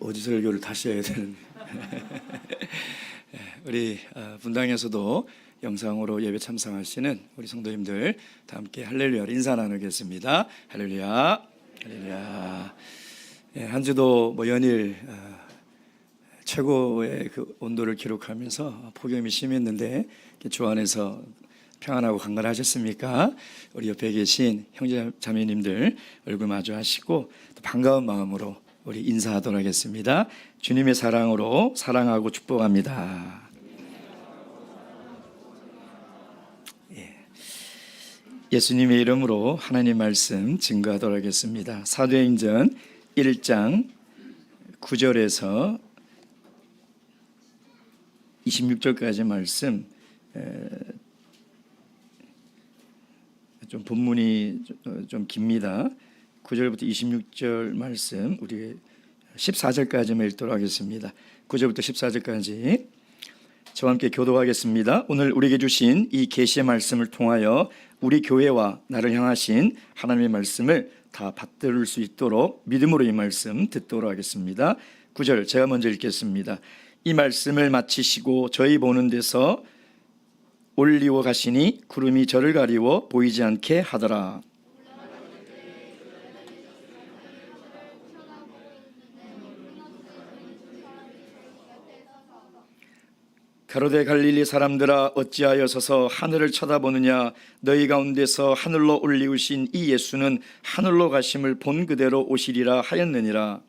어디 설교를 다시 해야 되는데 우리 분당에서도 영상으로 예배 참석하시는 우리 성도님들 다 함께 할렐루야로 인사 나누겠습니다. 할렐루야, 할렐루야. 한 주도 연일 최고의 그 온도를 기록하면서 폭염이 심했는데 주 안에서 평안하고 강건하셨습니까? 우리 옆에 계신 형제 자매님들 얼굴 마주하시고 또 반가운 마음으로 우리 인사하도록 하겠습니다. 주님의 사랑으로 사랑하고 축복합니다. 예수님의 이름으로 하나님 말씀 증거하도록 하겠습니다. 사도행전 1장 9절에서 26절까지 말씀, 좀 본문이 좀 깁니다. 9절부터 26절 말씀 우리 14절까지만 읽도록 하겠습니다. 9절부터 14절까지 저와 함께 교도하겠습니다. 오늘 우리에게 주신 이 계시의 말씀을 통하여 우리 교회와 나를 향하신 하나님의 말씀을 다 받들을 수 있도록 믿음으로 이 말씀 듣도록 하겠습니다. 9절 제가 먼저 읽겠습니다. 이 말씀을 마치시고 저희 보는 데서 올리워 가시니 구름이 저를 가리워 보이지 않게 하더라. 가로되 갈릴리 사람들아 어찌하여 서서 하늘을 쳐다보느냐. 너희 가운데서 하늘로 올리우신 이 예수는 하늘로 가심을 본 그대로 오시리라 하였느니라.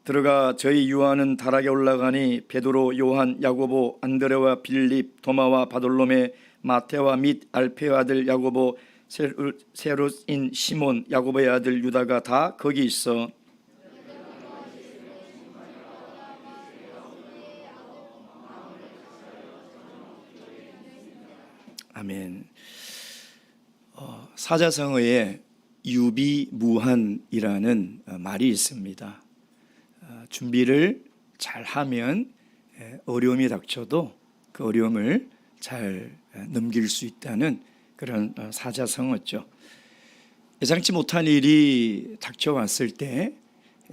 들어가 저희 유아는 다락에 올라가니 베드로, 요한, 야고보, 안드레와 빌립, 도마와 바돌로메, 마테와 및 알페의 아들 야고보, 세롯인 시몬, 야고보의 아들 유다가 다 거기 있어. 아멘. 사자성어에 유비무환이라는 말이 있습니다. 준비를 잘 하면 어려움이 닥쳐도 그 어려움을 잘 넘길 수 있다는 그런 사자성어죠. 예상치 못한 일이 닥쳐왔을 때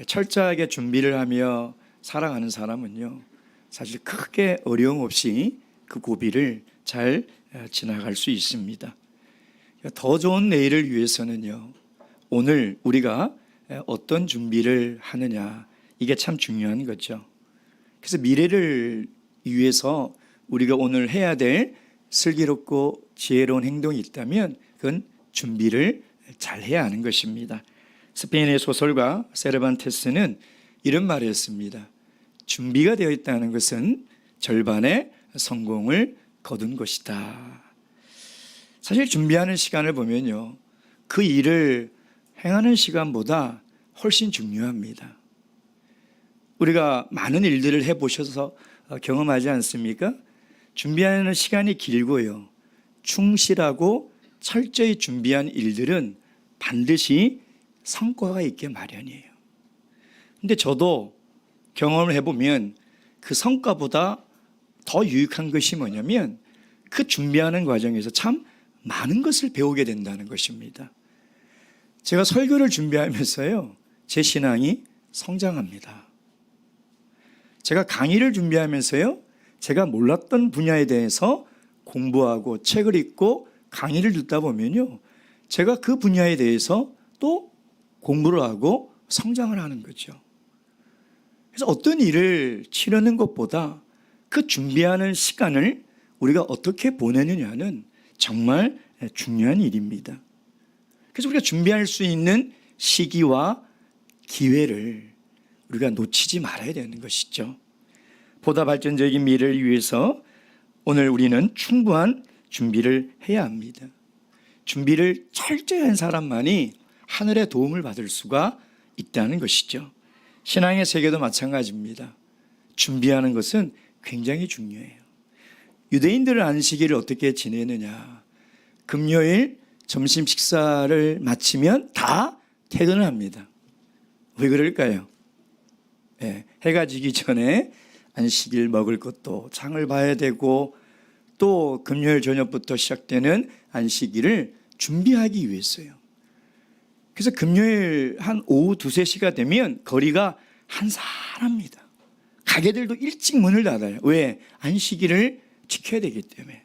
철저하게 준비를 하며 살아가는 사람은요, 사실 크게 어려움 없이 그 고비를 잘 지나갈 수 있습니다. 더 좋은 내일을 위해서는요, 오늘 우리가 어떤 준비를 하느냐, 이게 참 중요한 거죠. 그래서 미래를 위해서 우리가 오늘 해야 될 슬기롭고 지혜로운 행동이 있다면 그건 준비를 잘 해야 하는 것입니다. 스페인의 소설가 세르반테스는 이런 말을 했습니다. 준비가 되어 있다는 것은 절반의 성공을 거둔 것이다. 사실 준비하는 시간을 보면요, 그 일을 행하는 시간보다 훨씬 중요합니다. 우리가 많은 일들을 해보셔서 경험하지 않습니까? 준비하는 시간이 길고요, 충실하고 철저히 준비한 일들은 반드시 성과가 있게 마련이에요. 근데 저도 경험을 해보면 그 성과보다 더 유익한 것이 뭐냐면 그 준비하는 과정에서 참 많은 것을 배우게 된다는 것입니다. 제가 설교를 준비하면서요, 제 신앙이 성장합니다. 제가 강의를 준비하면서요, 제가 몰랐던 분야에 대해서 공부하고 책을 읽고 강의를 듣다 보면요, 제가 그 분야에 대해서 또 공부를 하고 성장을 하는 거죠. 그래서 어떤 일을 치르는 것보다 그 준비하는 시간을 우리가 어떻게 보내느냐는 정말 중요한 일입니다. 그래서 우리가 준비할 수 있는 시기와 기회를 우리가 놓치지 말아야 되는 것이죠. 보다 발전적인 미래를 위해서 오늘 우리는 충분한 준비를 해야 합니다. 준비를 철저히 한 사람만이 하늘의 도움을 받을 수가 있다는 것이죠. 신앙의 세계도 마찬가지입니다. 준비하는 것은 굉장히 중요해요. 유대인들은 안식일을 어떻게 지내느냐. 금요일 점심 식사를 마치면 다 퇴근을 합니다. 왜 그럴까요? 해가 지기 전에 안식일 먹을 것도 장을 봐야 되고 또 금요일 저녁부터 시작되는 안식일을 준비하기 위해서요. 그래서 금요일 한 오후 2-3시가 되면 거리가 한산합니다. 가게들도 일찍 문을 닫아요. 왜? 안식일을 지켜야 되기 때문에.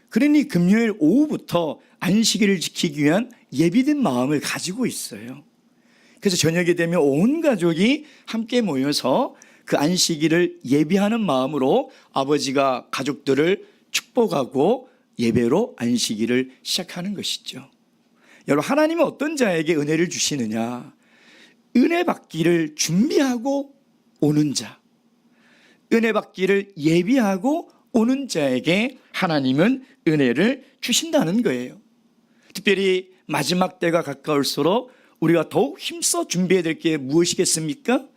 그러니 금요일 오후부터 안식일을 지키기 위한 예비된 마음을 가지고 있어요. 그래서 저녁이 되면 온 가족이 함께 모여서 그 안식일을 예비하는 마음으로 아버지가 가족들을 축복하고 예배로 안식일을 시작하는 것이죠. 여러분, 하나님은 어떤 자에게 은혜를 주시느냐? 은혜 받기를 준비하고 오는 자, 은혜 받기를 예비하고 오는 자에게 하나님은 은혜를 주신다는 거예요. 특별히 마지막 때가 가까울수록 우리가 더욱 힘써 준비해야 될 게 무엇이겠습니까?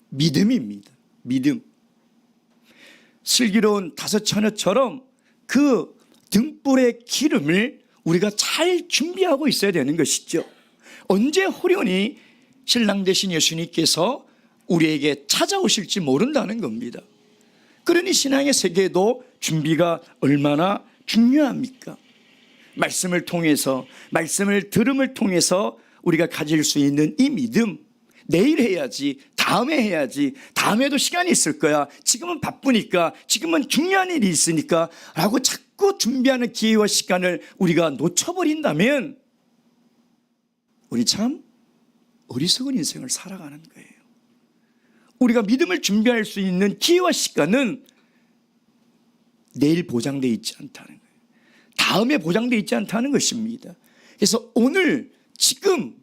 믿음입니다. 믿음. 슬기로운 5 처녀처럼 그 등불의 기름을 우리가 잘 준비하고 있어야 되는 것이죠. 언제 호련히 신랑 되신 예수님께서 우리에게 찾아오실지 모른다는 겁니다. 그러니 신앙의 세계도 준비가 얼마나 중요합니까? 말씀을 통해서, 말씀을 들음을 통해서 우리가 가질 수 있는 이 믿음, 내일 해야지, 다음에 해야지, 다음에도 시간이 있을 거야, 지금은 바쁘니까, 지금은 중요한 일이 있으니까 라고 자꾸 준비하는 기회와 시간을 우리가 놓쳐버린다면 우리 참 어리석은 인생을 살아가는 거예요. 우리가 믿음을 준비할 수 있는 기회와 시간은 내일 보장되어 있지 않다는 거예요. 다음에 보장되어 있지 않다는 것입니다. 그래서 오늘 지금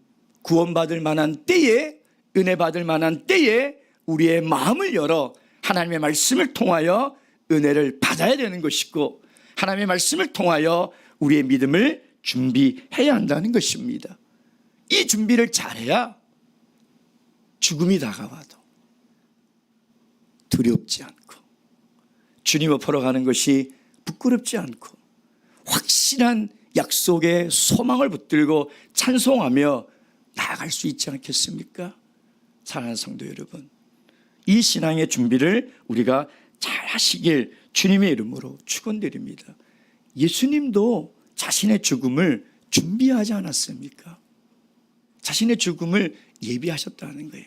구원받을 만한 때에, 은혜 받을 만한 때에 우리의 마음을 열어 하나님의 말씀을 통하여 은혜를 받아야 되는 것이고, 하나님의 말씀을 통하여 우리의 믿음을 준비해야 한다는 것입니다. 이 준비를 잘해야 죽음이 다가와도 두렵지 않고, 주님 앞으로 가는 것이 부끄럽지 않고, 확실한 약속의 소망을 붙들고 찬송하며 나아갈 수 있지 않겠습니까? 사랑하는 성도 여러분, 이 신앙의 준비를 우리가 잘 하시길 주님의 이름으로 축원드립니다. 예수님도 자신의 죽음을 준비하지 않았습니까? 자신의 죽음을 예비하셨다는 거예요.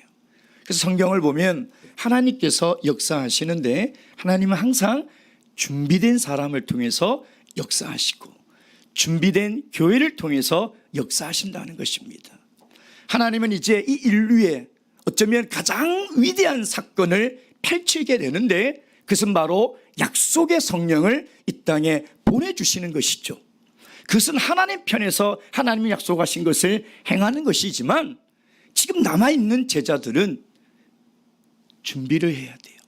그래서 성경을 보면 하나님께서 역사하시는데 하나님은 항상 준비된 사람을 통해서 역사하시고 준비된 교회를 통해서 역사하신다는 것입니다. 하나님은 이제 이 인류에 어쩌면 가장 위대한 사건을 펼치게 되는데, 그것은 바로 약속의 성령을 이 땅에 보내주시는 것이죠. 그것은 하나님 편에서 하나님이 약속하신 것을 행하는 것이지만, 지금 남아있는 제자들은 준비를 해야 돼요.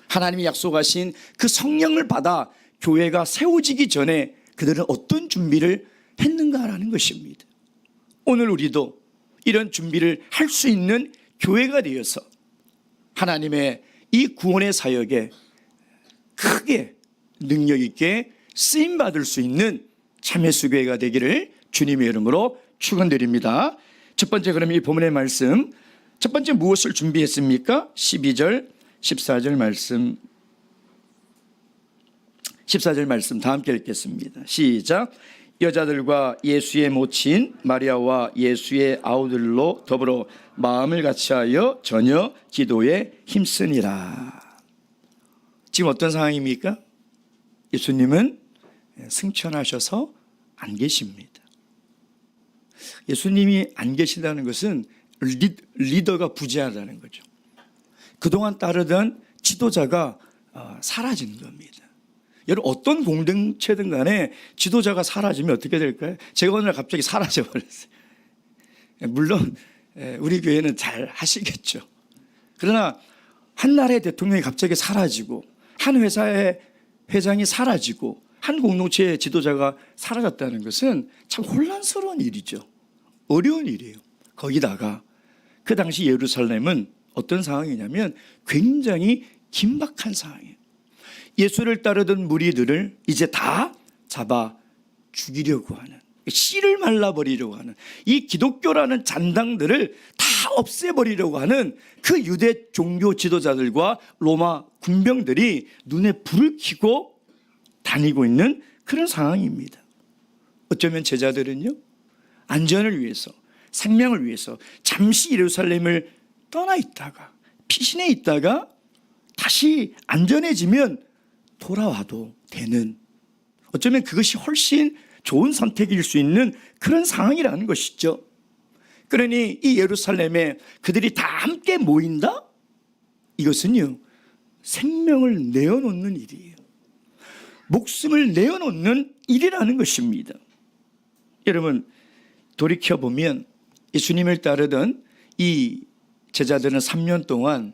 하나님이 약속하신 그 성령을 받아 교회가 세워지기 전에 그들은 어떤 준비를 했는가라는 것입니다. 오늘 우리도 이런 준비를 할 수 있는 교회가 되어서 하나님의 이 구원의 사역에 크게 능력 있게 쓰임받을 수 있는 참회수교회가 되기를 주님의 이름으로 축원드립니다. 첫 번째, 그러면 이 본문의 말씀, 첫 번째 무엇을 준비했습니까? 12절 14절 말씀, 14절 말씀 다 함께 읽겠습니다. 시작. 여자들과 예수의 모친 마리아와 예수의 아우들로 더불어 마음을 같이하여 전혀 기도에 힘쓰니라. 지금 어떤 상황입니까? 예수님은 승천하셔서 안 계십니다. 예수님이 안 계신다는 것은 리더가 부재하다는 거죠. 그동안 따르던 지도자가 사라진 겁니다. 여러분, 어떤 공동체든 간에 지도자가 사라지면 어떻게 될까요? 제가 오늘 갑자기 사라져버렸어요. 물론 우리 교회는 잘 하시겠죠. 그러나 한 나라의 대통령이 갑자기 사라지고, 한 회사의 회장이 사라지고, 한 공동체의 지도자가 사라졌다는 것은 참 혼란스러운 일이죠. 어려운 일이에요. 거기다가 그 당시 예루살렘은 어떤 상황이냐면 굉장히 긴박한 상황이에요. 예수를 따르던 무리들을 이제 다 잡아 죽이려고 하는, 씨를 말라버리려고 하는, 이 기독교라는 잔당들을 다 없애버리려고 하는 그 유대 종교 지도자들과 로마 군병들이 눈에 불을 켜고 다니고 있는 그런 상황입니다. 어쩌면 제자들은요, 안전을 위해서, 생명을 위해서 잠시 예루살렘을 떠나 있다가, 피신해 있다가 다시 안전해지면 돌아와도 되는, 어쩌면 그것이 훨씬 좋은 선택일 수 있는 그런 상황이라는 것이죠. 그러니 이 예루살렘에 그들이 다 함께 모인다? 이것은요, 생명을 내어놓는 일이에요. 목숨을 내어놓는 일이라는 것입니다. 여러분, 돌이켜보면 예수님을 따르던 이 제자들은 3년 동안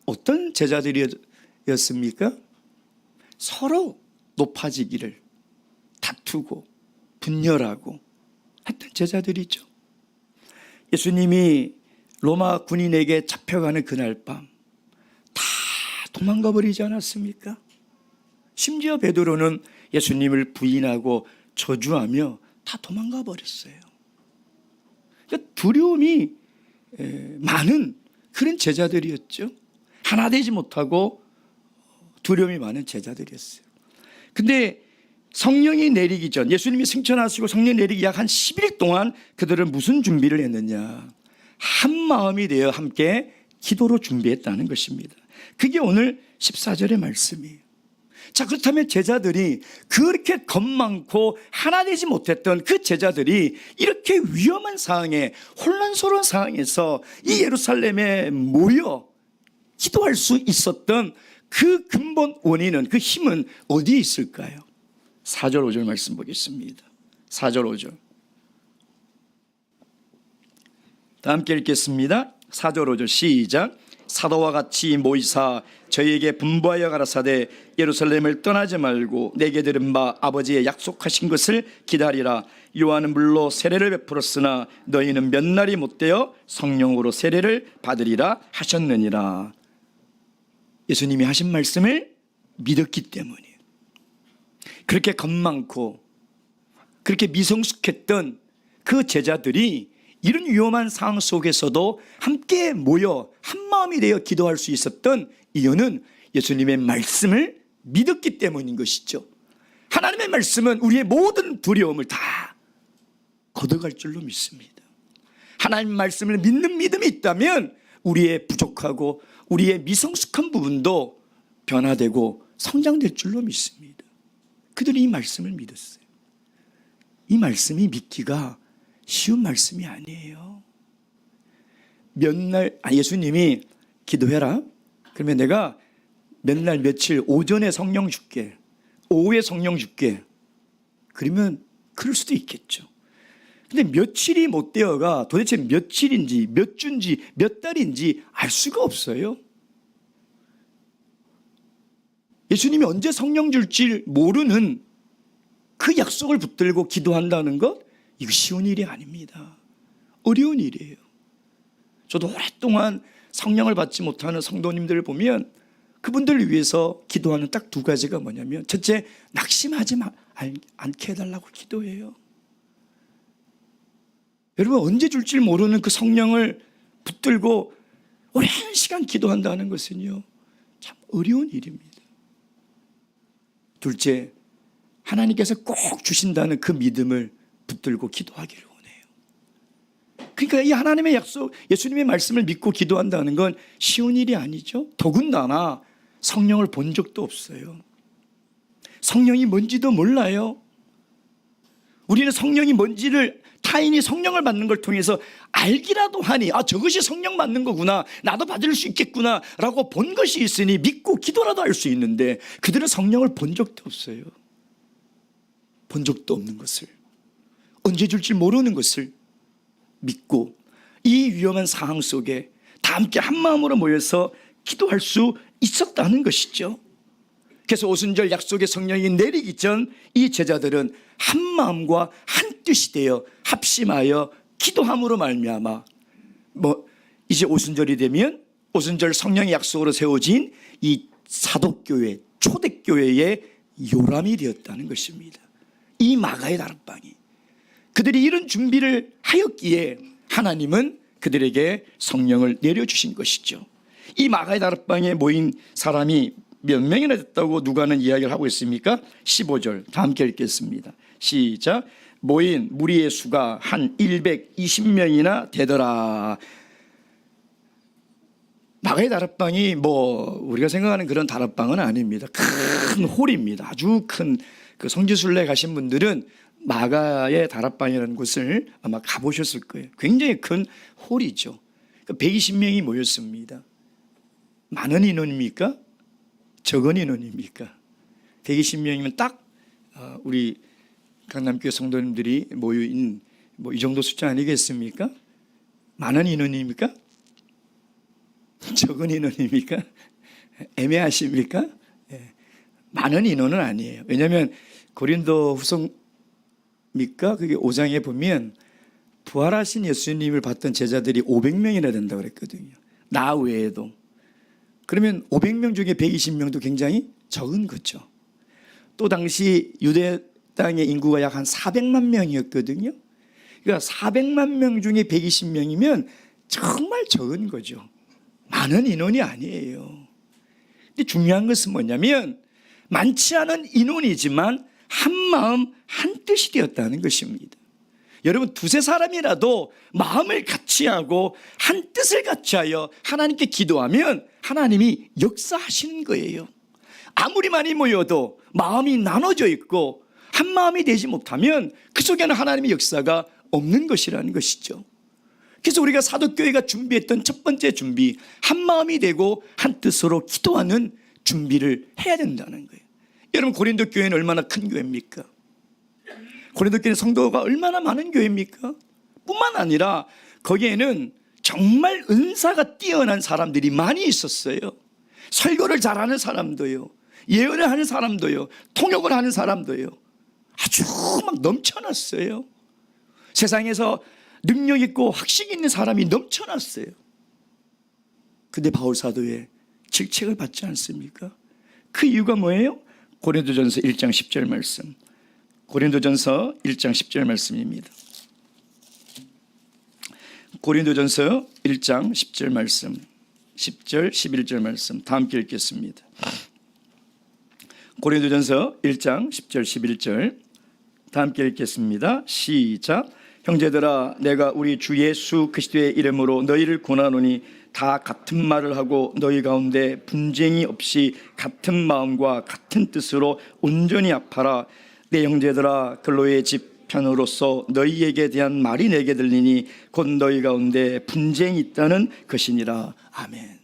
어떤 제자들이었습니까? 서로 높아지기를 다투고 분열하고 했던 제자들이죠. 예수님이 로마 군인에게 잡혀가는 그날 밤 다 도망가 버리지 않았습니까? 심지어 베드로는 예수님을 부인하고 저주하며 다 도망가 버렸어요. 그러니까 두려움이 많은 그런 제자들이었죠. 하나 되지 못하고 두려움이 많은 제자들이었어요. 근데 성령이 내리기 전, 예수님이 승천하시고 성령이 내리기 약 한 10일 동안 그들은 무슨 준비를 했느냐? 한 마음이 되어 함께 기도로 준비했다는 것입니다. 그게 오늘 14절의 말씀이에요. 자, 그렇다면 제자들이 그렇게 겁많고 하나 되지 못했던 그 제자들이 이렇게 위험한 상황에, 혼란스러운 상황에서 이 예루살렘에 모여 기도할 수 있었던 그 근본 원인은, 그 힘은 어디에 있을까요? 4절 5절 말씀 보겠습니다. 4절 5절 다 함께 읽겠습니다. 4절 5절 시작. 사도와 같이 모이사 저희에게 분부하여 가라사대 예루살렘을 떠나지 말고 내게 들은 바 아버지의 약속하신 것을 기다리라. 요한은 물로 세례를 베풀었으나 너희는 몇 날이 못되어 성령으로 세례를 받으리라 하셨느니라. 예수님이 하신 말씀을 믿었기 때문이에요. 그렇게 겁많고 그렇게 미성숙했던 그 제자들이 이런 위험한 상황 속에서도 함께 모여 한마음이 되어 기도할 수 있었던 이유는 예수님의 말씀을 믿었기 때문인 것이죠. 하나님의 말씀은 우리의 모든 두려움을 다 걷어갈 줄로 믿습니다. 하나님 말씀을 믿는 믿음이 있다면 우리의 부족하고 우리의 미성숙한 부분도 변화되고 성장될 줄로 믿습니다. 그들이 이 말씀을 믿었어요. 이 말씀이 믿기가 쉬운 말씀이 아니에요. 예수님이 기도해라. 그러면 내가 몇 날 며칠 오전에 성령 줄게, 오후에 성령 줄게. 그러면 그럴 수도 있겠죠. 근데 며칠이 못 되어가 도대체 며칠인지 몇 주인지 몇 달인지 알 수가 없어요. 예수님이 언제 성령 줄지 모르는 그 약속을 붙들고 기도한다는 것, 이거 쉬운 일이 아닙니다. 어려운 일이에요. 저도 오랫동안 성령을 받지 못하는 성도님들을 보면 그분들을 위해서 기도하는 딱 두 가지가 뭐냐면, 첫째, 낙심하지 않게 해달라고 기도해요. 여러분, 언제 줄지 모르는 그 성령을 붙들고 오랜 시간 기도한다는 것은요, 참 어려운 일입니다. 둘째, 하나님께서 꼭 주신다는 그 믿음을 붙들고 기도하기를 원해요. 그러니까 이 하나님의 약속, 예수님의 말씀을 믿고 기도한다는 건 쉬운 일이 아니죠. 더군다나 성령을 본 적도 없어요. 성령이 뭔지도 몰라요. 우리는 성령이 뭔지를, 타인이 성령을 받는 걸 통해서 알기라도 하니, 아, 저것이 성령 받는 거구나, 나도 받을 수 있겠구나 라고 본 것이 있으니 믿고 기도라도 할 수 있는데, 그들은 성령을 본 적도 없어요. 본 적도 없는 것을, 언제 줄지 모르는 것을 믿고 이 위험한 상황 속에 다 함께 한 마음으로 모여서 기도할 수 있었다는 것이죠. 그래서 오순절 약속의 성령이 내리기 전 이 제자들은 한 마음과 한 뜻이 되어 합심하여 기도함으로 말미암아, 이제 오순절이 되면 오순절 성령의 약속으로 세워진 이 사도교회, 초대교회의 요람이 되었다는 것입니다. 이 마가의 다락방이, 그들이 이런 준비를 하였기에 하나님은 그들에게 성령을 내려주신 것이죠. 이 마가의 다락방에 모인 사람이 몇 명이나 됐다고 누가는 이야기를 하고 있습니까? 15절 다 함께 읽겠습니다. 시작. 모인 무리의 수가 한 120명이나 되더라. 마가의 다락방이 뭐 우리가 생각하는 그런 다락방은 아닙니다. 큰 홀입니다. 아주 큰 그 성지순례 가신 분들은 마가의 다락방이라는 곳을 아마 가보셨을 거예요. 굉장히 큰 홀이죠. 120명이 모였습니다. 많은 인원입니까? 적은 인원입니까? 120명이면 딱 우리 강남교회 성도님들이 모인 뭐 이 정도 숫자 아니겠습니까? 많은 인원입니까? 적은 인원입니까? 애매하십니까? 많은 인원은 아니에요. 왜냐하면 고린도 후서입니까? 그게 5장에 보면 부활하신 예수님을 봤던 제자들이 500명이나 된다고 그랬거든요. 나 외에도. 그러면 500명 중에 120명도 굉장히 적은 거죠. 또 당시 유대 땅의 인구가 약 한 400만 명이었거든요. 그러니까 400만 명 중에 120명이면 정말 적은 거죠. 많은 인원이 아니에요. 근데 중요한 것은 뭐냐면 많지 않은 인원이지만 한 마음 한 뜻이 되었다는 것입니다. 여러분 두세 사람이라도 마음을 같이 하고 한 뜻을 같이 하여 하나님께 기도하면 하나님이 역사하시는 거예요. 아무리 많이 모여도 마음이 나눠져 있고 한 마음이 되지 못하면 그 속에는 하나님의 역사가 없는 것이라는 것이죠. 그래서 우리가 사도교회가 준비했던 첫 번째 준비, 한 마음이 되고 한 뜻으로 기도하는 준비를 해야 된다는 거예요. 여러분 고린도 교회는 얼마나 큰 교회입니까? 고린도 교회는 성도가 얼마나 많은 교회입니까? 뿐만 아니라 거기에는 정말 은사가 뛰어난 사람들이 많이 있었어요. 설교를 잘하는 사람도요, 예언을 하는 사람도요, 통역을 하는 사람도요, 아주 막 넘쳐났어요. 세상에서 능력 있고 학식 있는 사람이 넘쳐났어요. 근데 바울 사도에 질책을 받지 않습니까? 그 이유가 뭐예요? 고린도전서 1장 10절 말씀. 고린도전서 1장 10절 말씀입니다. 고린도전서 1장 10절 말씀, 10절 11절 말씀 다 함께 읽겠습니다. 고린도전서 1장 10절 11절 다 함께 읽겠습니다. 시작. 형제들아, 내가 우리 주 예수 그리스도의 이름으로 너희를 권하노니 다 같은 말을 하고 너희 가운데 분쟁이 없이 같은 마음과 같은 뜻으로 온전히 합하라. 내 형제들아, 글로의 집 편으로서 너희에게 대한 말이 내게 들리니 곧 너희 가운데 분쟁이 있다는 것이니라. 아멘.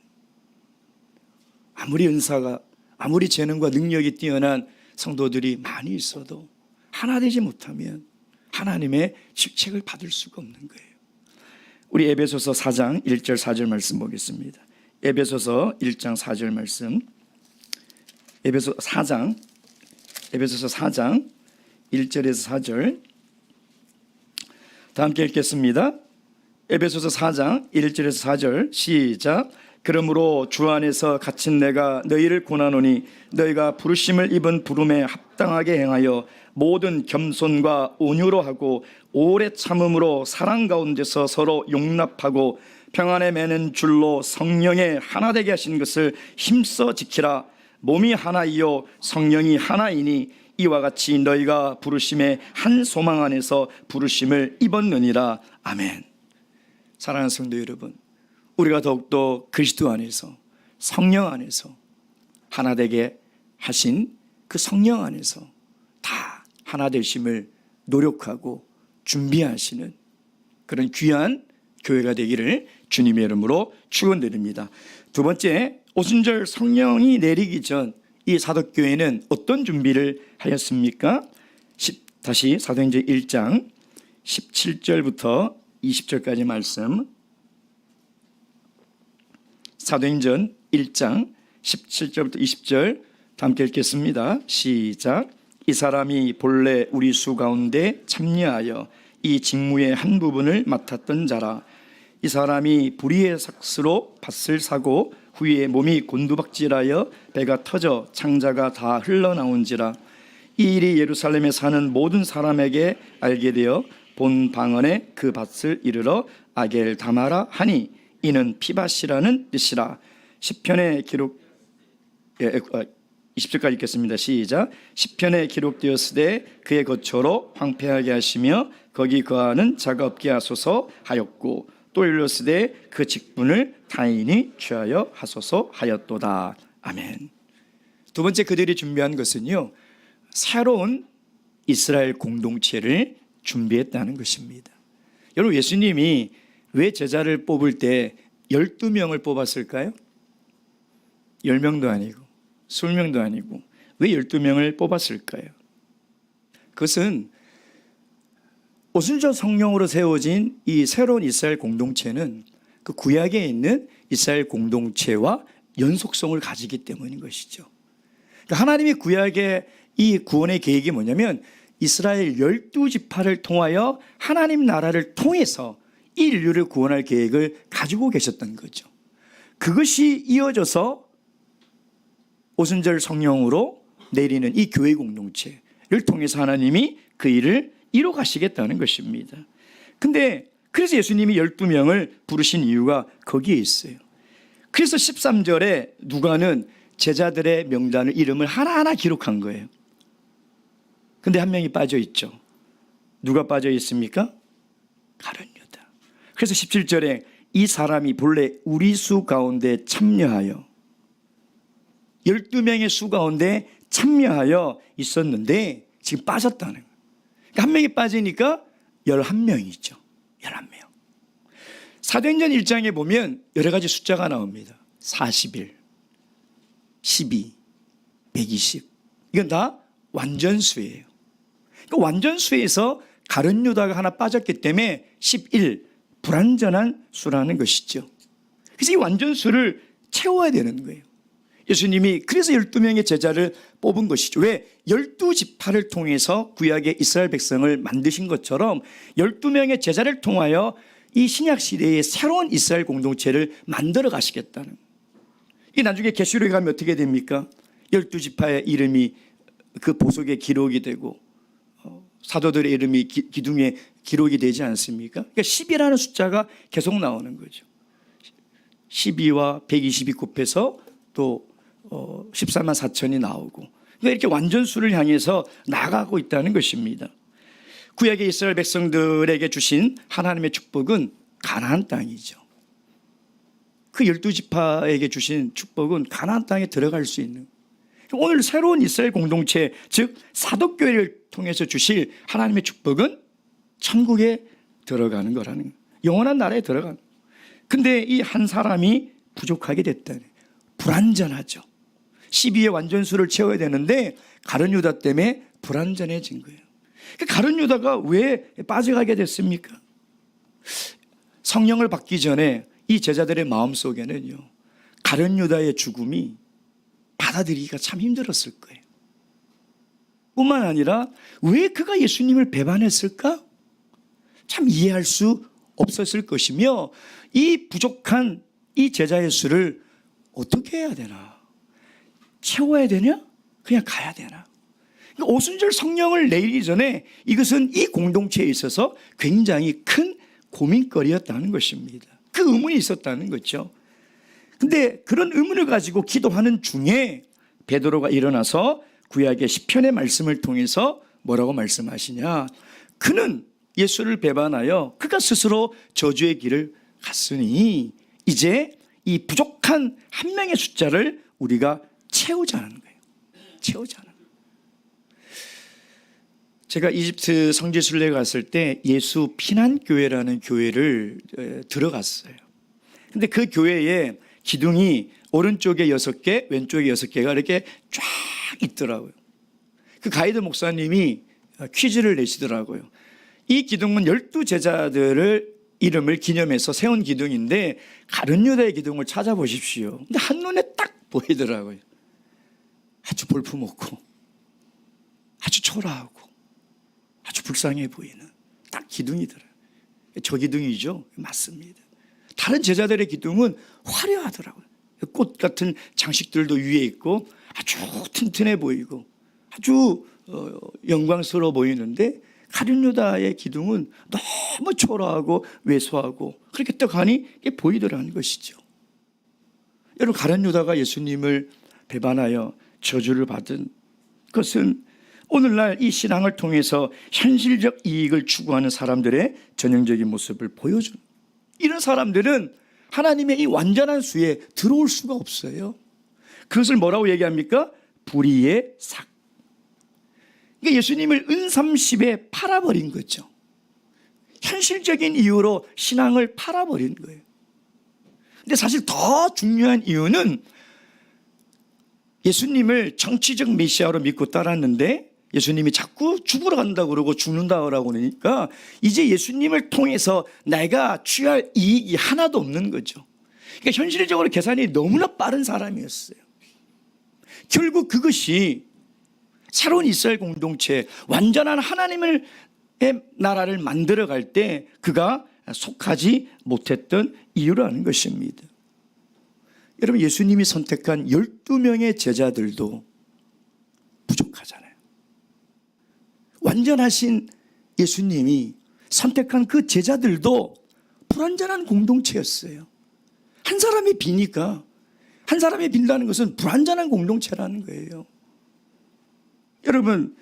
아무리 은사가, 아무리 재능과 능력이 뛰어난 성도들이 많이 있어도 하나 되지 못하면 하나님의 질책을 받을 수가 없는 거예요. 우리 에베소서 4장 1절 4절 말씀 보겠습니다. 에베소서 1장 4절 말씀. 에베소서 4장 1절에서 4절 다 함께 읽겠습니다. 에베소서 4장 1절에서 4절 시작. 그러므로 주 안에서 갇힌 내가 너희를 권하노니 너희가 부르심을 입은 부름에 합당하게 행하여 모든 겸손과 온유로 하고 오래 참음으로 사랑 가운데서 서로 용납하고 평안에 매는 줄로 성령에 하나 되게 하신 것을 힘써 지키라. 몸이 하나이요 성령이 하나이니 이와 같이 너희가 부르심의 한 소망 안에서 부르심을 입었느니라. 아멘. 사랑하는 성도 여러분, 우리가 더욱더 그리스도 안에서 성령 안에서 하나 되게 하신 그 성령 안에서 다 하나 되심을 노력하고 준비하시는 그런 귀한 교회가 되기를 주님의 이름으로 축원드립니다. 두 번째, 오순절 성령이 내리기 전 이 사도교회는 어떤 준비를 하였습니까? 다시 사도행전 1장 17절부터 20절까지 말씀. 사도행전 1장 17절부터 20절 함께 읽겠습니다. 시작. 이 사람이 본래 우리 수 가운데 참여하여 이 직무의 한 부분을 맡았던 자라. 이 사람이 불의의 삭스로 밭을 사고 후에 몸이 곤두박질하여 배가 터져 창자가 다 흘러나온지라. 이 일이 예루살렘에 사는 모든 사람에게 알게 되어 본 방언에 그 밭을 이르러 아겔다마라 하니 이는 피밭이라는 뜻이라. 시편에 기록 20절까지 읽겠습니다. 시작. 시편에 기록되었으되 그의 거처로 황폐하게 하시며 거기 거하는 자가 없게 하소서 하였고 또 일렀으되 그 직분을 타인이 취하여 하소서 하였도다. 아멘. 두 번째 그들이 준비한 것은요, 새로운 이스라엘 공동체를 준비했다는 것입니다. 여러분, 예수님이 왜 제자를 뽑을 때 12명을 뽑았을까요? 10명도 아니고 20명도 아니고 왜 12명을 뽑았을까요? 그것은 오순절 성령으로 세워진 이 새로운 이스라엘 공동체는 그 구약에 있는 이스라엘 공동체와 연속성을 가지기 때문인 것이죠. 그러니까 하나님이 구약의 이 구원의 계획이 뭐냐면 이스라엘 12지파를 통하여 하나님 나라를 통해서 이 인류를 구원할 계획을 가지고 계셨던 거죠. 그것이 이어져서 오순절 성령으로 내리는 이 교회 공동체를 통해서 하나님이 그 일을 이뤄 가시겠다는 것입니다. 근데 그래서 예수님이 12명을 부르신 이유가 거기에 있어요. 그래서 13절에 누가는 제자들의 명단을 이름을 하나하나 기록한 거예요. 근데 한 명이 빠져 있죠. 누가 빠져 있습니까? 가룟 유다. 그래서 17절에 이 사람이 본래 우리 수 가운데 참여하여 12명의 수 가운데 참여하여 있었는데 지금 빠졌다는 거예요. 그러니까 한 명이 빠지니까 11명이죠. 11명. 사도행전 1장에 보면 여러 가지 숫자가 나옵니다. 41, 12, 120. 이건 다 완전수예요. 그러니까 완전수에서 가룟 유다가 하나 빠졌기 때문에 11, 불완전한 수라는 것이죠. 그래서 이 완전수를 채워야 되는 거예요. 예수님이 그래서 12명의 제자를 뽑은 것이죠. 왜? 12지파를 통해서 구약의 이스라엘 백성을 만드신 것처럼 12명의 제자를 통하여 이 신약시대의 새로운 이스라엘 공동체를 만들어 가시겠다는. 이 나중에 계시록에 가면 어떻게 됩니까? 12지파의 이름이 그 보석에 기록이 되고 사도들의 이름이 기둥에 기록이 되지 않습니까? 그러니까 10이라는 숫자가 계속 나오는 거죠. 12와 120이 곱해서 또 14만 4천이 나오고, 그러니까 이렇게 완전수를 향해서 나가고 있다는 것입니다. 구약의 이스라엘 백성들에게 주신 하나님의 축복은 가나안 땅이죠. 그 12지파에게 주신 축복은 가나안 땅에 들어갈 수 있는, 오늘 새로운 이스라엘 공동체, 즉 사도교회를 통해서 주실 하나님의 축복은 천국에 들어가는 거라는 거예요. 영원한 나라에 들어가는 거예요. 근데 이 한 사람이 부족하게 됐다네. 불완전하죠. 12의 완전수를 채워야 되는데 가룟 유다 때문에 불완전해진 거예요. 가룟 유다가 왜 빠져가게 됐습니까? 성령을 받기 전에 이 제자들의 마음속에는요, 가룟 유다의 죽음이 받아들이기가 참 힘들었을 거예요. 뿐만 아니라 왜 그가 예수님을 배반했을까? 참 이해할 수 없었을 것이며, 이 부족한 이 제자의 수를 어떻게 해야 되나? 채워야 되냐? 그냥 가야 되나? 그러니까 오순절 성령을 내리기 전에 이것은 이 공동체에 있어서 굉장히 큰 고민거리였다는 것입니다. 그 의문이 있었다는 거죠. 근데 그런 의문을 가지고 기도하는 중에 베드로가 일어나서 구약의 시편의 말씀을 통해서 뭐라고 말씀하시냐? 그는 예수를 배반하여 그가 스스로 저주의 길을 갔으니 이제 이 부족한 한 명의 숫자를 우리가 채우자는 거예요. 채우자는 거예요. 제가 이집트 성지순례에 갔을 때 예수 피난교회라는 교회를 들어갔어요. 근데 그 교회에 기둥이 오른쪽에 6개, 왼쪽에 6개가 이렇게 쫙 있더라고요. 그 가이드 목사님이 퀴즈를 내시더라고요. 이 기둥은 12제자들을 이름을 기념해서 세운 기둥인데 가룟 유다의 기둥을 찾아보십시오. 근데 한눈에 딱 보이더라고요. 아주 볼품없고 아주 초라하고 아주 불쌍해 보이는 딱 기둥이더라고요. 저 기둥이죠? 맞습니다. 다른 제자들의 기둥은 화려하더라고요. 꽃 같은 장식들도 위에 있고 아주 튼튼해 보이고 아주 영광스러워 보이는데 가룟 유다의 기둥은 너무 초라하고 왜소하고 그렇게 떡하니 보이더라는 것이죠. 여러분, 가룟 유다가 예수님을 배반하여 저주를 받은 것은 오늘날 이 신앙을 통해서 현실적 이익을 추구하는 사람들의 전형적인 모습을 보여준, 이런 사람들은 하나님의 이 완전한 수에 들어올 수가 없어요. 그것을 뭐라고 얘기합니까? 불의의 삭. 그러니까 예수님을 은30에 팔아버린 거죠. 현실적인 이유로 신앙을 팔아버린 거예요. 근데 사실 더 중요한 이유는 예수님을 정치적 메시아로 믿고 따랐는데 예수님이 자꾸 죽으러 간다고 그러고 죽는다고 그러니까 이제 예수님을 통해서 내가 취할 이익이 하나도 없는 거죠. 그러니까 현실적으로 계산이 너무나 빠른 사람이었어요. 결국 그것이 새로운 이스라엘 공동체, 완전한 하나님의 나라를 만들어갈 때 그가 속하지 못했던 이유라는 것입니다. 여러분, 예수님이 선택한 12명의 제자들도 부족하잖아요. 완전하신 예수님이 선택한 그 제자들도 불완전한 공동체였어요. 한 사람이 비니까, 한 사람이 빈다는 것은 불완전한 공동체라는 거예요. 여러분,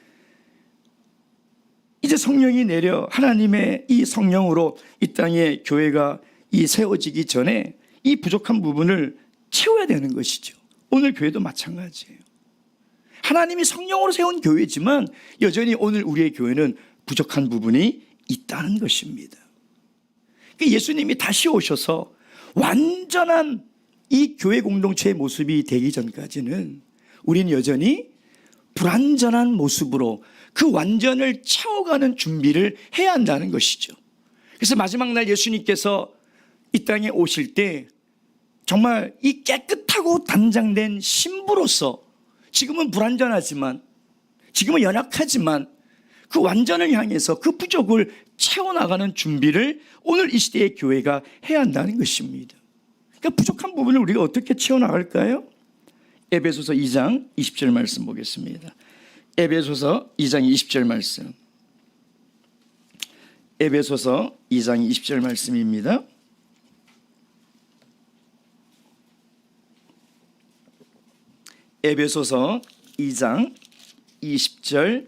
이제 성령이 내려 하나님의 이 성령으로 이 땅에 교회가 세워지기 전에 이 부족한 부분을 채워야 되는 것이죠. 오늘 교회도 마찬가지예요. 하나님이 성령으로 세운 교회지만 여전히 오늘 우리의 교회는 부족한 부분이 있다는 것입니다. 예수님이 다시 오셔서 완전한 이 교회 공동체의 모습이 되기 전까지는 우리는 여전히 불완전한 모습으로 그 완전을 채워가는 준비를 해야 한다는 것이죠. 그래서 마지막 날 예수님께서 이 땅에 오실 때 정말 이 깨끗하고 단장된 신부로서, 지금은 불완전하지만, 지금은 연약하지만 그 완전을 향해서 그 부족을 채워나가는 준비를 오늘 이 시대의 교회가 해야 한다는 것입니다. 그러니까 부족한 부분을 우리가 어떻게 채워나갈까요? 에베소서 2장 20절 말씀 보겠습니다. 에베소서 2장 20절 말씀. 에베소서 2장 20절 말씀입니다. 에베소서 2장 20절에서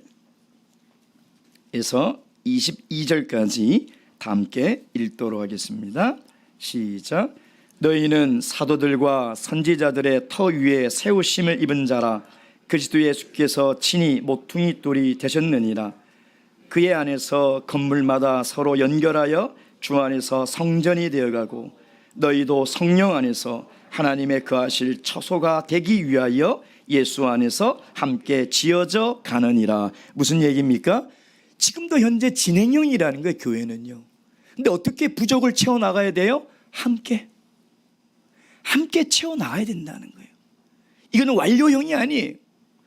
22절까지 다 함께 읽도록 하겠습니다. 시작. 너희는 사도들과 선지자들의 터 위에 세우심을 입은 자라. 그리스도 예수께서 친히 모퉁이 돌이 되셨느니라. 그의 안에서 건물마다 서로 연결하여 주 안에서 성전이 되어가고 너희도 성령 안에서 하나님의 거하실 처소가 되기 위하여 예수 안에서 함께 지어져 가느니라. 무슨 얘기입니까? 지금도 현재 진행형이라는 거예요, 교회는요. 근데 어떻게 부족을 채워나가야 돼요? 함께 채워나가야 된다는 거예요. 이거는 완료형이 아니에요.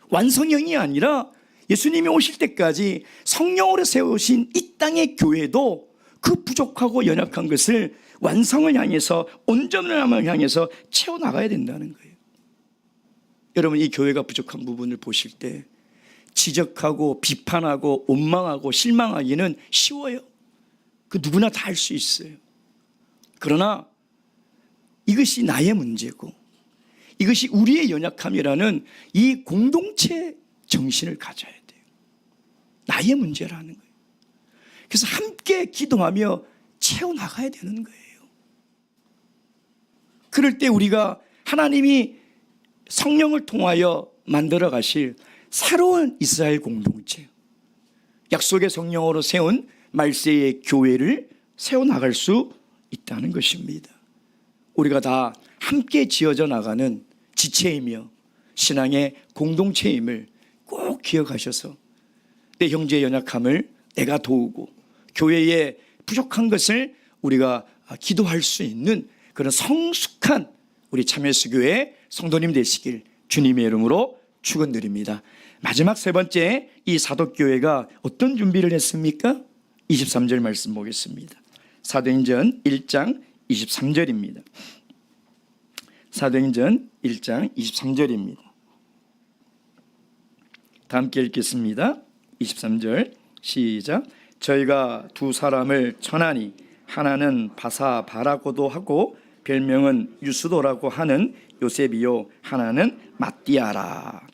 완성형이 아니라 예수님이 오실 때까지 성령으로 세우신 이 땅의 교회도 그 부족하고 연약한 것을 완성을 향해서, 온전함을 향해서 채워나가야 된다는 거예요. 여러분, 이 교회가 부족한 부분을 보실 때 지적하고 비판하고 원망하고 실망하기는 쉬워요. 그 누구나 다 할 수 있어요. 그러나 이것이 나의 문제고 이것이 우리의 연약함이라는 이 공동체 정신을 가져야 돼요. 나의 문제라는 거예요. 그래서 함께 기도하며 채워나가야 되는 거예요. 그럴 때 우리가 하나님이 성령을 통하여 만들어 가실 새로운 이스라엘 공동체, 약속의 성령으로 세운 말세의 교회를 세워나갈 수 있다는 것입니다. 우리가 다 함께 지어져 나가는 지체이며 신앙의 공동체임을 꼭 기억하셔서 내 형제의 연약함을 내가 도우고 교회의 부족한 것을 우리가 기도할 수 있는 그런 성숙한 우리 참여수교회 성도님 되시길 주님의 이름으로 축원드립니다. 마지막 세 번째, 이 사도교회가 어떤 준비를 했습니까? 23절 말씀 보겠습니다. 사도행전 1장 23절입니다. 사도행전 1장 23절입니다. 다 함께 읽겠습니다. 23절 시작. 저희가 두 사람을 천하니 하나는 바사바라고도 하고 별명은 유스도라고 하는 요셉이요, 하나는 마띠아라.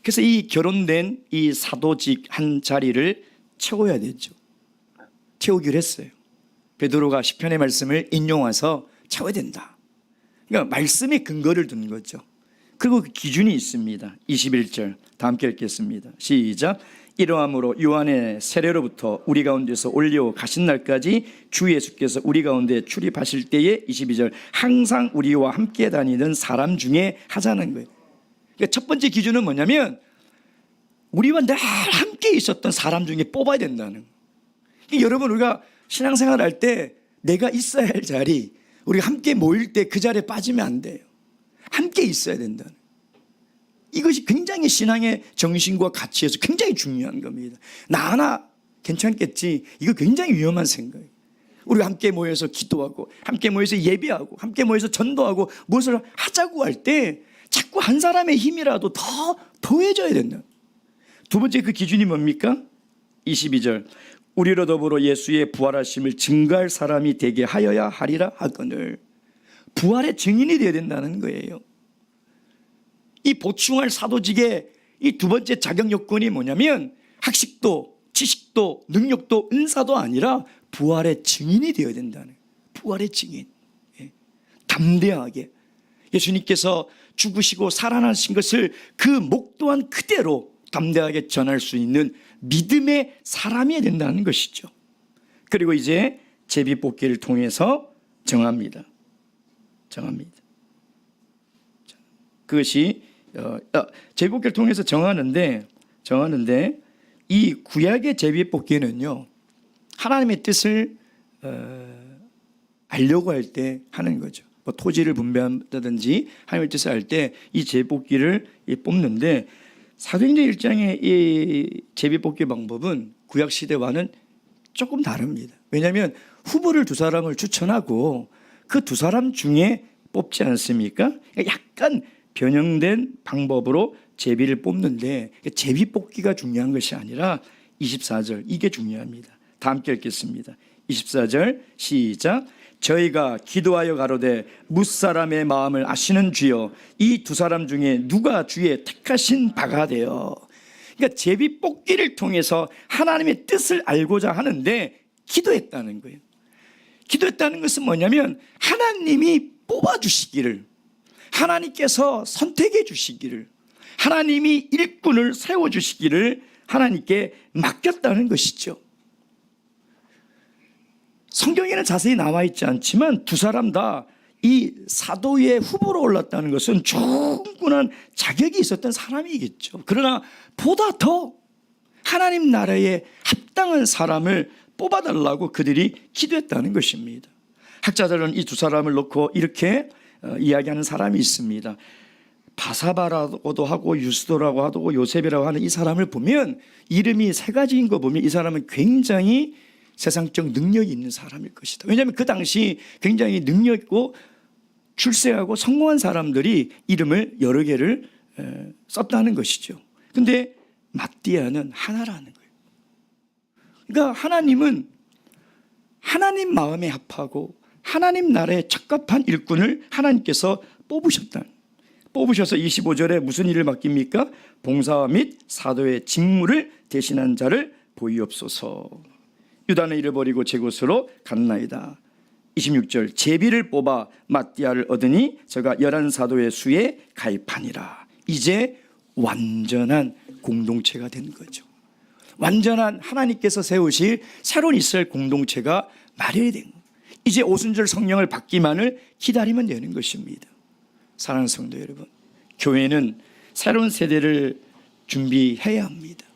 그래서 이 결혼된 이 사도직 한 자리를 채워야 되죠. 채우기로 했어요. 베드로가 시편의 말씀을 인용해서 채워야 된다. 그러니까 말씀에 근거를 두는 거죠. 그리고 그 기준이 있습니다. 21절 다 함께 읽겠습니다. 시작. 이러함으로 요한의 세례로부터 우리 가운데서 올려 가신 날까지 주 예수께서 우리 가운데 출입하실 때에 22절 항상 우리와 함께 다니는 사람 중에 하자는 거예요. 그러니까 첫 번째 기준은 뭐냐면 우리와 늘 함께 있었던 사람 중에 뽑아야 된다는 거예요. 그러니까 여러분, 우리가 신앙생활 할 때 내가 있어야 할 자리, 우리가 함께 모일 때 그 자리에 빠지면 안 돼요. 함께 있어야 된다는 거예요. 이것이 굉장히 신앙의 정신과 가치에서 굉장히 중요한 겁니다. 나 하나 괜찮겠지, 이거 굉장히 위험한 생각이에요. 우리가 함께 모여서 기도하고 함께 모여서 예배하고 함께 모여서 전도하고 무엇을 하자고 할 때 자꾸 한 사람의 힘이라도 더 더해져야 된다. 두 번째 그 기준이 뭡니까? 22절 우리로 더불어 예수의 부활하심을 증거할 사람이 되게 하여야 하리라 하거늘. 부활의 증인이 되어야 된다는 거예요. 이 보충할 사도직의 이 두 번째 자격 요건이 뭐냐면 학식도 지식도 능력도 은사도 아니라 부활의 증인이 되어야 된다는 거예요. 부활의 증인. 담대하게 예수님께서 죽으시고 살아나신 것을 그 목도한 그대로 담대하게 전할 수 있는 믿음의 사람이 된다는 것이죠. 그리고 이제 제비뽑기를 통해서 정합니다. 그것이 제비뽑기를 통해서 정하는데 이 구약의 제비뽑기는요, 하나님의 뜻을 알려고 할 때 하는 거죠. 뭐 토지를 분배한다든지 하나님의 뜻을 알 때 이 제비뽑기를 뽑는데, 사도행전 1장의 이 제비뽑기 방법은 구약 시대와는 조금 다릅니다. 왜냐하면 후보를 두 사람을 추천하고 그 두 사람 중에 뽑지 않습니까? 약간 변형된 방법으로 제비를 뽑는데, 제비 뽑기가 중요한 것이 아니라 24절, 이게 중요합니다. 다 함께 읽겠습니다. 24절 시작. 저희가 기도하여 가로되 뭇사람의 마음을 아시는 주여, 이 두 사람 중에 누가 주의 택하신 바가 되어. 그러니까 제비 뽑기를 통해서 하나님의 뜻을 알고자 하는데 기도했다는 거예요. 기도했다는 것은 뭐냐면 하나님이 뽑아주시기를, 하나님께서 선택해 주시기를, 하나님이 일꾼을 세워주시기를 하나님께 맡겼다는 것이죠. 성경에는 자세히 나와 있지 않지만 두 사람 다 이 사도의 후보로 올랐다는 것은 충분한 자격이 있었던 사람이겠죠. 그러나 보다 더 하나님 나라에 합당한 사람을 뽑아달라고 그들이 기도했다는 것입니다. 학자들은 이 두 사람을 놓고 이렇게 이야기하는 사람이 있습니다. 바사바라고도 하고 유스도라고 하고 요셉이라고 하는 이 사람을 보면 이름이 세 가지인 거 보면 이 사람은 굉장히 세상적 능력이 있는 사람일 것이다. 왜냐하면 그 당시 굉장히 능력 있고 출세하고 성공한 사람들이 이름을 여러 개를 썼다는 것이죠. 그런데 마띠아는 하나라는 거예요. 그러니까 하나님은 하나님 마음에 합하고 하나님 나라에 적합한 일꾼을 하나님께서 뽑으셔서 25절에 무슨 일을 맡깁니까? 봉사와 및 사도의 직무를 대신한 자를 보이옵소서. 유다는 이를 버리고 제 곳으로 갔나이다. 26절 제비를 뽑아 마띠아를 얻으니 저가 11사도의 수에 가입하니라. 이제 완전한 공동체가 된 거죠. 완전한 하나님께서 세우실 새로운 이스라엘 공동체가 마련이 된 거예요. 이제 오순절 성령을 받기만을 기다리면 되는 것입니다. 사랑하는 성도 여러분, 교회는 새로운 세대를 준비해야 합니다.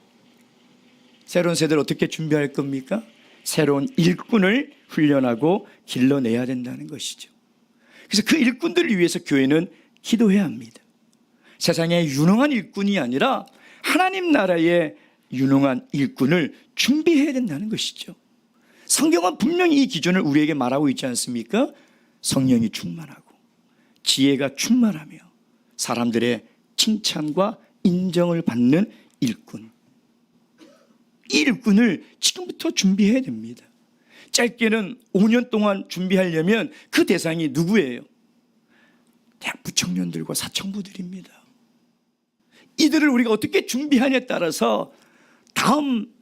새로운 세대를 어떻게 준비할 겁니까? 새로운 일꾼을 훈련하고 길러내야 된다는 것이죠. 그래서 그 일꾼들을 위해서 교회는 기도해야 합니다. 세상에 유능한 일꾼이 아니라 하나님 나라의 유능한 일꾼을 준비해야 된다는 것이죠. 성경은 분명히 이 기준을 우리에게 말하고 있지 않습니까? 성령이 충만하고 지혜가 충만하며 사람들의 칭찬과 인정을 받는 일꾼, 이 일꾼을 지금부터 준비해야 됩니다. 짧게는 5년 동안 준비하려면 그 대상이 누구예요? 대학 부청년들과 사청부들입니다. 이들을 우리가 어떻게 준비하냐에 따라서 다음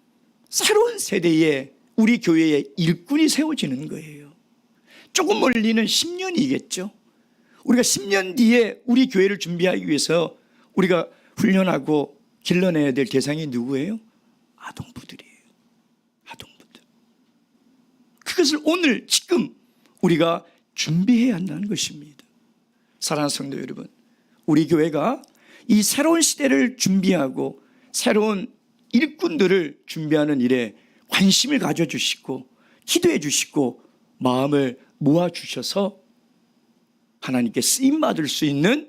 새로운 세대에 우리 교회의 일꾼이 세워지는 거예요. 조금 멀리는 10년이겠죠. 우리가 10년 뒤에 우리 교회를 준비하기 위해서 우리가 훈련하고 길러내야 될 대상이 누구예요? 아동부들이에요. 아동부들. 그것을 오늘 지금 우리가 준비해야 한다는 것입니다. 사랑하는 성도 여러분, 우리 교회가 이 새로운 시대를 준비하고 새로운 일꾼들을 준비하는 일에 관심을 가져주시고 기도해 주시고 마음을 모아주셔서 하나님께 쓰임받을 수 있는